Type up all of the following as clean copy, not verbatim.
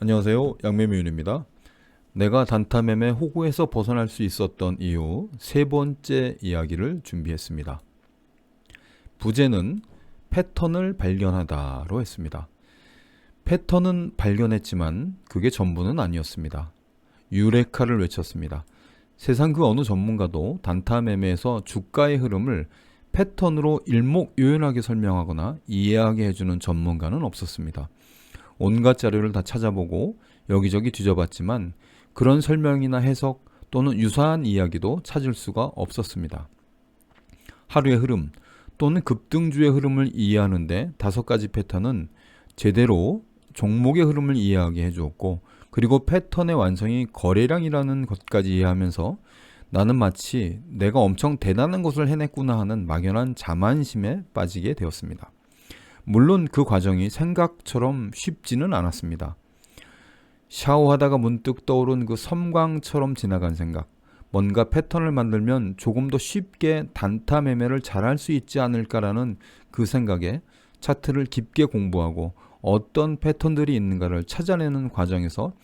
안녕하세요. 양매미윤입니다. 내가 단타매매 호구에서 벗어날 수 있었던 이유 세 번째 이야기를 준비했습니다. 부제는 패턴을 발견하다로 했습니다. 패턴은 발견했지만 그게 전부는 아니었습니다. 유레카를 외쳤습니다. 세상 그 어느 전문가도 단타매매에서 주가의 흐름을 패턴으로 일목요연하게 설명하거나 이해하게 해주는 전문가는 없었습니다. 온갖 자료를 다 찾아보고 여기저기 뒤져봤지만 그런 설명이나 해석 또는 유사한 이야기도 찾을 수가 없었습니다. 하루의 흐름 또는 급등주의 흐름을 이해하는데 5가지 패턴은 제대로 종목의 흐름을 이해하게 해주었고, 그리고 패턴의 완성이 거래량이라는 것까지 이해하면서 나는 마치 내가 엄청 대단한 것을 해냈구나 하는 막연한 자만심에 빠지게 되었습니다. 물론 그 과정이 생각처럼 쉽지는 않았습니다. 샤워하다가 문득 떠오른 그 섬광처럼 지나간 생각, 뭔가 패턴을 만들면 조금 더 쉽게 단타 매매를 잘할 수 있지 않을까라는 그 생각에 차트를 깊게 공부하고 어떤 패턴들이 있는가를 찾아내는 과정에서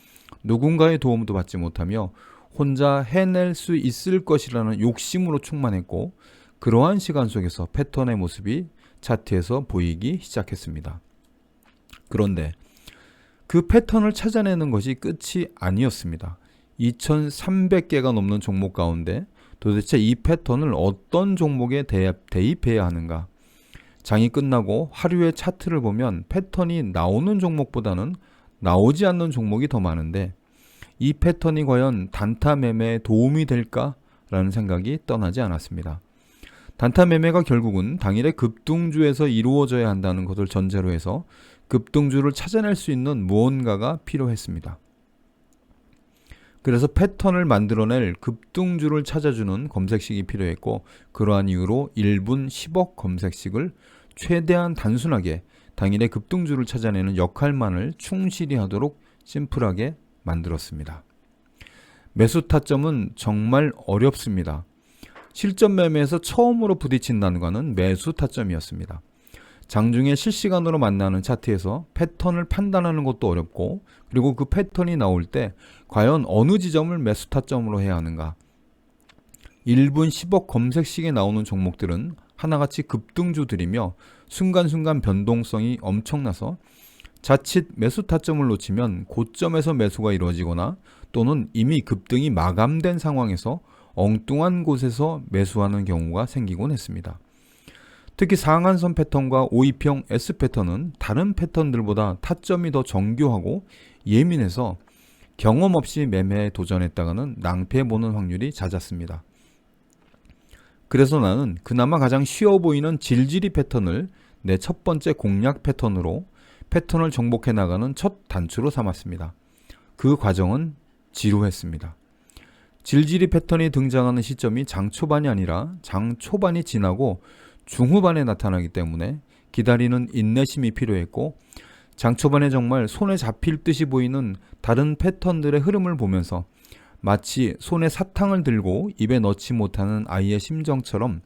누군가의 도움도 받지 못하며 혼자 해낼 수 있을 것이라는 욕심으로 충만했고, 그러한 시간 속에서 패턴의 모습이 차트에서 보이기 시작했습니다. 그런데 그 패턴을 찾아내는 것이 끝이 아니었습니다. 2300개가 넘는 종목 가운데 도대체 이 패턴을 어떤 종목에 대입해야 하는가? 장이 끝나고 하루의 차트를 보면 패턴이 나오는 종목보다는 나오지 않는 종목이 더 많은데, 이 패턴이 과연 단타 매매에 도움이 될까라는 생각이 떠나지 않았습니다. 단타 매매가 결국은 당일의 급등주에서 이루어져야 한다는 것을 전제로 해서 급등주를 찾아낼 수 있는 무언가가 필요했습니다. 그래서 패턴을 만들어낼 급등주를 찾아주는 검색식이 필요했고, 그러한 이유로 1분 10억 검색식을 최대한 단순하게 당일의 급등주를 찾아내는 역할만을 충실히 하도록 심플하게 만들었습니다. 매수 타점은 정말 어렵습니다. 실전 매매에서 처음으로 부딪힌 난관은 매수 타점이었습니다. 장중에 실시간으로 만나는 차트에서 패턴을 판단하는 것도 어렵고, 그리고 그 패턴이 나올 때 과연 어느 지점을 매수 타점으로 해야 하는가. 1분 10억 검색식에 나오는 종목들은 하나같이 급등주들이며 순간순간 변동성이 엄청나서 자칫 매수 타점을 놓치면 고점에서 매수가 이루어지거나 또는 이미 급등이 마감된 상황에서 엉뚱한 곳에서 매수하는 경우가 생기곤 했습니다. 특히 상한선 패턴과 5이평 S 패턴은 다른 패턴들보다 타점이 더 정교하고 예민해서 경험 없이 매매에 도전했다가는 낭패보는 확률이 잦았습니다. 그래서 나는 그나마 가장 쉬워 보이는 질질이 패턴을 내 첫 번째 공략 패턴으로 패턴을 정복해 나가는 첫 단추로 삼았습니다. 그 과정은 지루했습니다. 질질이 패턴이 등장하는 시점이 장 초반이 아니라 장 초반이 지나고 중후반에 나타나기 때문에 기다리는 인내심이 필요했고, 장 초반에 정말 손에 잡힐 듯이 보이는 다른 패턴들의 흐름을 보면서 마치 손에 사탕을 들고 입에 넣지 못하는 아이의 심정처럼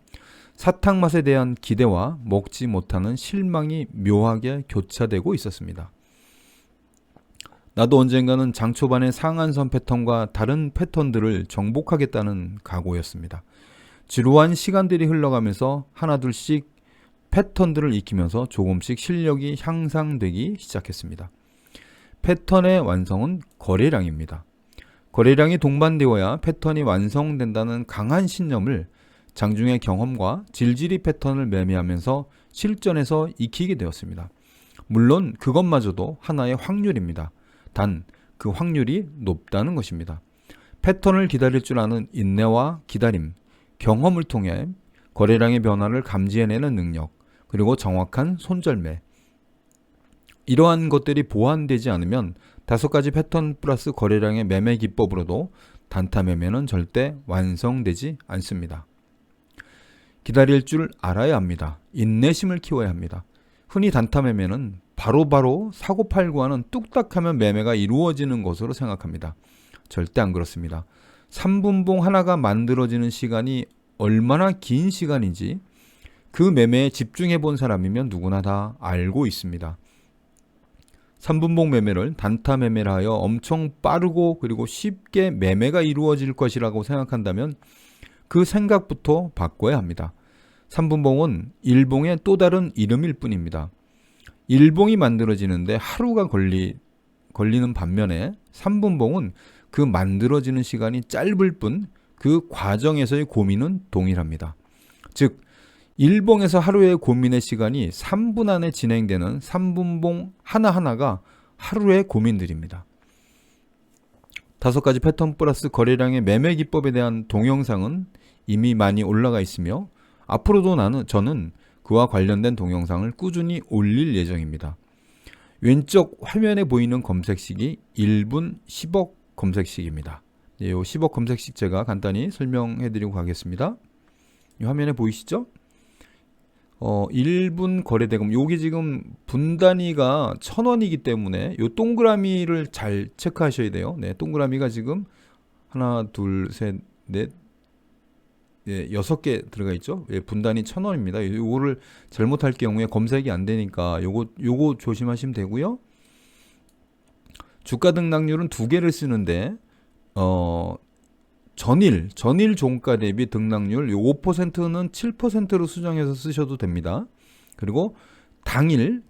사탕 맛에 대한 기대와 먹지 못하는 실망이 묘하게 교차되고 있었습니다. 나도 언젠가는 장 초반의 상한선 패턴과 다른 패턴들을 정복하겠다는 각오였습니다. 지루한 시간들이 흘러가면서 하나둘씩 패턴들을 익히면서 조금씩 실력이 향상되기 시작했습니다. 패턴의 완성은 거래량입니다. 거래량이 동반되어야 패턴이 완성된다는 강한 신념을 장중의 경험과 질질이 패턴을 매매하면서 실전에서 익히게 되었습니다. 물론 그것마저도 하나의 확률입니다. 단 그 확률이 높다는 것입니다. 패턴을 기다릴 줄 아는 인내와 기다림, 경험을 통해 거래량의 변화를 감지해내는 능력, 그리고 정확한 손절매, 이러한 것들이 보완되지 않으면 5가지 패턴 플러스 거래량의 매매 기법으로도 단타 매매는 절대 완성되지 않습니다. 기다릴 줄 알아야 합니다. 인내심을 키워야 합니다. 흔히 단타 매매는 바로바로 사고팔고 하는 뚝딱하면 매매가 이루어지는 것으로 생각합니다. 절대 안 그렇습니다. 3분봉 하나가 만들어지는 시간이 얼마나 긴 시간인지 그 매매에 집중해 본 사람이면 누구나 다 알고 있습니다. 3분봉 매매를 단타 매매를 하여 엄청 빠르고 그리고 쉽게 매매가 이루어질 것이라고 생각한다면 그 생각부터 바꿔야 합니다. 3분봉은 일봉의 또 다른 이름일 뿐입니다. 일봉이 만들어지는데 하루가 걸리는 반면에 3분봉은 그 만들어지는 시간이 짧을 뿐 그 과정에서의 고민은 동일합니다. 즉 일봉에서 하루의 고민의 시간이 3분 안에 진행되는 3분봉 하나하나가 하루의 고민들입니다. 5가지 패턴 플러스 거래량의 매매 기법에 대한 동영상은 이미 많이 올라가 있으며 앞으로도 저는 그와 관련된 동영상을 꾸준히 올릴 예정입니다. 왼쪽 화면에 보이는 검색식이 1분 10억 검색식입니다. 이 10억 검색식 제가 간단히 설명해 드리고 가겠습니다. 이 화면에 보이시죠? 1분 거래대금, 여기 지금 분단위가 1000원이기 때문에 이 동그라미를 잘 체크하셔야 돼요. 네, 동그라미가 지금 하나, 둘, 셋, 넷, 6개 들어가 있죠. 분단위 1000원입니다. 요거를 잘못할 경우에 검색이 안 되니까 요거 조심하시면 되고요. 주가 등락률은 2개를 쓰는데 전일 종가 대비 등락률 5%는 7%로 수정해서 쓰셔도 됩니다. 그리고 당일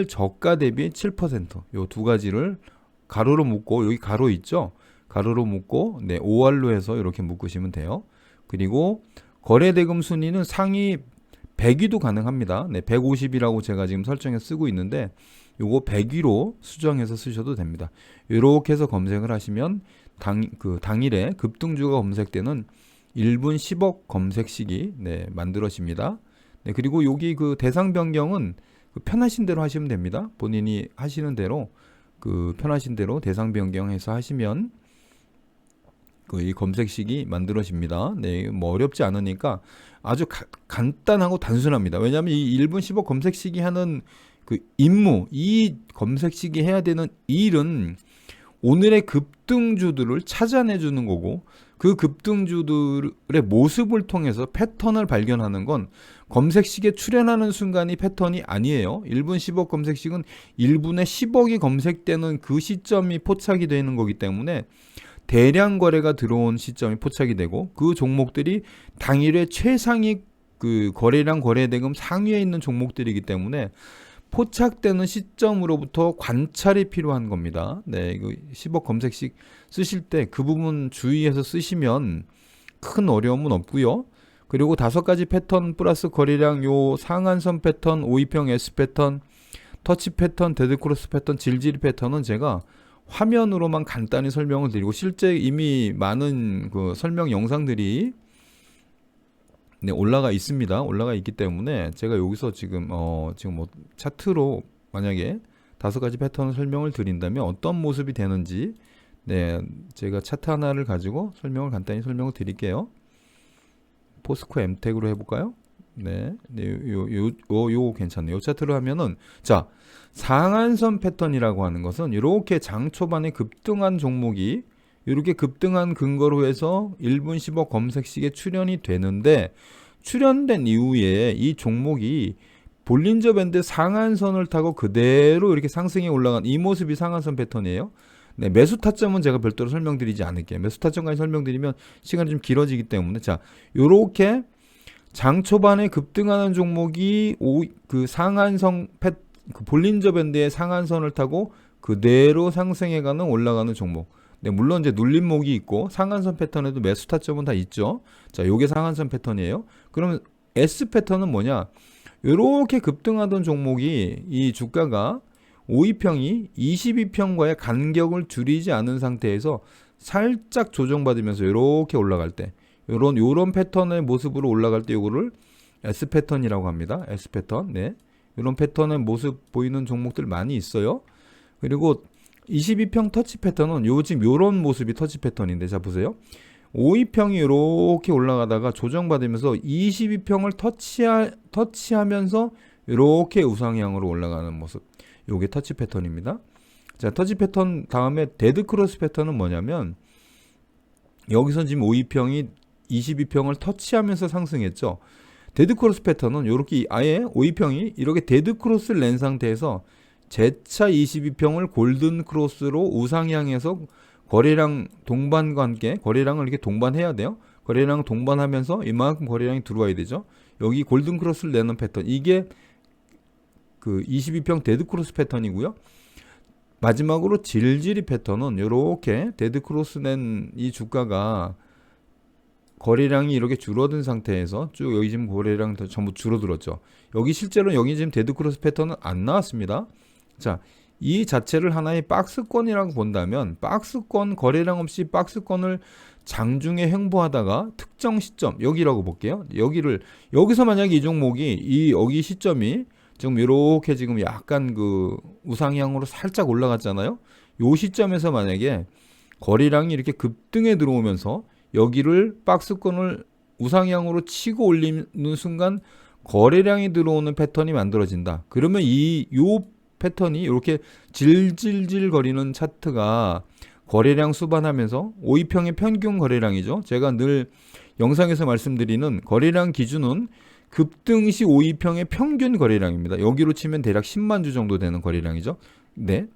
저가 대비 7%, 요 두 가지를 가로로 묶고, 여기 가로 있죠? 가로로 묶고 5할로 해서 이렇게 묶으시면 돼요. 그리고 거래대금 순위는 상위 100위도 가능합니다. 150이라고 제가 지금 설정해 쓰고 있는데 요거 100위로 수정해서 쓰셔도 됩니다. 이렇게 해서 검색을 하시면 당일에 급등주가 검색되는 1분 10억 검색식이 만들어집니다. 그리고 여기 그 대상 변경은 편하신 대로 하시면 됩니다. 본인이 하시는 대로 편하신 대로 대상 변경해서 하시면 이 검색식이 만들어집니다. 뭐 어렵지 않으니까 아주 간단하고 단순합니다. 왜냐하면 이 1분 10억 검색식이 하는 임무, 이 검색식이 해야 되는 일은 오늘의 급등주들을 찾아내주는 거고, 그 급등주들의 모습을 통해서 패턴을 발견하는 건 검색식에 출현하는 순간이 패턴이 아니에요. 1분 10억 검색식은 1분에 10억이 검색되는 그 시점이 포착이 되는 거기 때문에 대량 거래가 들어온 시점이 포착이 되고, 그 종목들이 당일에 최상위 거래량 거래대금 상위에 있는 종목들이기 때문에 포착되는 시점으로부터 관찰이 필요한 겁니다. 이거 10억 검색식 쓰실 때 그 부분 주의해서 쓰시면 큰 어려움은 없고요. 그리고 5가지 패턴 플러스 거래량, 요 상한선 패턴, 오이평 S 패턴, 터치 패턴, 데드크로스 패턴, 질질 패턴은 제가 화면으로만 간단히 설명을 드리고, 실제 이미 많은 설명 영상들이 올라가 있습니다. 올라가 있기 때문에 제가 여기서 지금 차트로 만약에 5가지 패턴 설명을 드린다면 어떤 모습이 되는지 제가 차트 하나를 가지고 간단히 설명을 드릴게요. 포스코 엠텍으로 해볼까요? 요 괜찮네요. 요 차트로 하면은, 자, 상한선 패턴이라고 하는 것은 이렇게 장 초반에 급등한 종목이 이렇게 급등한 근거로 해서 1분 10억 검색식에 출현이 되는데, 출현된 이후에 이 종목이 볼린저 밴드 상한선을 타고 그대로 이렇게 상승해 올라간 이 모습이 상한선 패턴이에요. 매수 타점은 제가 별도로 설명드리지 않을게요. 매수 타점까지 설명드리면 시간이 좀 길어지기 때문에, 자, 요렇게 장 초반에 급등하는 종목이 상한선 볼린저 밴드의 상한선을 타고 그대로 상승해가는 올라가는 종목. 물론 이제 눌림목이 있고 상한선 패턴에도 매수 타점은 다 있죠. 자, 요게 상한선 패턴이에요. 그러면 S 패턴은 뭐냐? 요렇게 급등하던 종목이 이 주가가 5위평이 22평과의 간격을 줄이지 않은 상태에서 살짝 조정받으면서 요렇게 올라갈 때, 요런 패턴의 모습으로 올라갈 때 요거를 S 패턴이라고 합니다. S 패턴. 요런 패턴의 모습 보이는 종목들 많이 있어요. 그리고 22평 터치 패턴은 지금 요런 모습이 터치 패턴인데, 자 보세요. 5위평이 이렇게 올라가다가 조정받으면서 22평을 터치하면서 이렇게 우상향으로 올라가는 모습. 요게 터치 패턴입니다. 자, 터치 패턴 다음에 데드 크로스 패턴은 뭐냐면, 여기서 지금 5위평이 22평을 터치하면서 상승했죠. 데드 크로스 패턴은 이렇게 아예 5위평이 이렇게 데드 크로스를 낸 상태에서 재차 22평을 골든 크로스로 우상향해서 거래량 동반과 함께 거래량을 이렇게 동반해야 돼요. 거래량 동반하면서 이만큼 거래량이 들어와야 되죠. 여기 골든 크로스를 내는 패턴, 이게 그 22평 데드 크로스 패턴이고요. 마지막으로 질질이 패턴은 이렇게 데드 크로스 낸 이 주가가 거래량이 이렇게 줄어든 상태에서 쭉 여기 지금 거래량 전부 줄어들었죠. 여기 실제로 여기 지금 데드 크로스 패턴은 안 나왔습니다. 자, 이 자체를 하나의 박스권이라고 본다면 박스권, 거래량 없이 박스권을 장중에 횡보하다가 특정 시점, 여기라고 볼게요. 여기서 만약에 이 종목이 여기 시점이 지금 이렇게 지금 약간 그 우상향으로 살짝 올라갔잖아요. 요 시점에서 만약에 거래량이 이렇게 급등에 들어오면서 여기를 박스권을 우상향으로 치고 올리는 순간 거래량이 들어오는 패턴이 만들어진다. 그러면 요 패턴이 이렇게 질질질 거리는 차트가 거래량 수반하면서 52평의 평균 거래량이죠. 제가 늘 영상에서 말씀드리는 거래량 기준은 급등 시 52평의 평균 거래량입니다. 여기로 치면 대략 10만 주 정도 되는 거래량이죠. 네.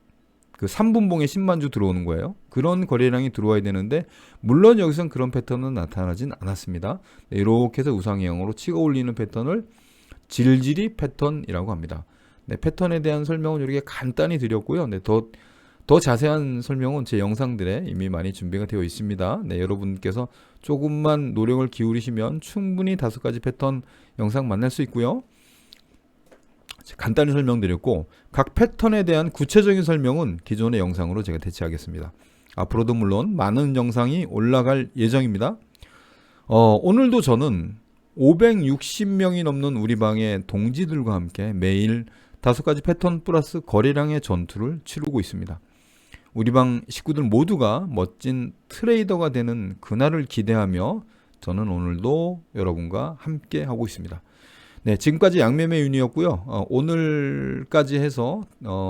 그 3분봉에 10만 주 들어오는 거예요. 그런 거래량이 들어와야 되는데 물론 여기서는 그런 패턴은 나타나진 않았습니다. 네, 이렇게 해서 우상향으로 치고 올리는 패턴을 질질이 패턴이라고 합니다. 네, 패턴에 대한 설명은 이렇게 간단히 드렸고요. 네, 더 자세한 설명은 제 영상들에 이미 많이 준비가 되어 있습니다. 네, 여러분께서 조금만 노력을 기울이시면 충분히 5가지 패턴 영상 만날 수 있고요. 간단히 설명드렸고 각 패턴에 대한 구체적인 설명은 기존의 영상으로 제가 대체하겠습니다. 앞으로도 물론 많은 영상이 올라갈 예정입니다. 오늘도 저는 560명이 넘는 우리 방의 동지들과 함께 매일 5가지 패턴 플러스 거래량의 전투를 치르고 있습니다. 우리 방 식구들 모두가 멋진 트레이더가 되는 그날을 기대하며 저는 오늘도 여러분과 함께 하고 있습니다. 네, 지금까지 양매매 윤이었고요. 오늘까지 해서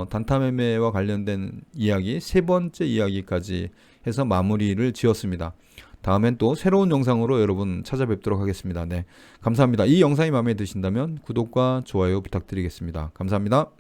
단타매매와 관련된 이야기 3번째 이야기까지 해서 마무리를 지었습니다. 다음엔 또 새로운 영상으로 여러분 찾아뵙도록 하겠습니다. 네, 감사합니다. 이 영상이 마음에 드신다면 구독과 좋아요 부탁드리겠습니다. 감사합니다.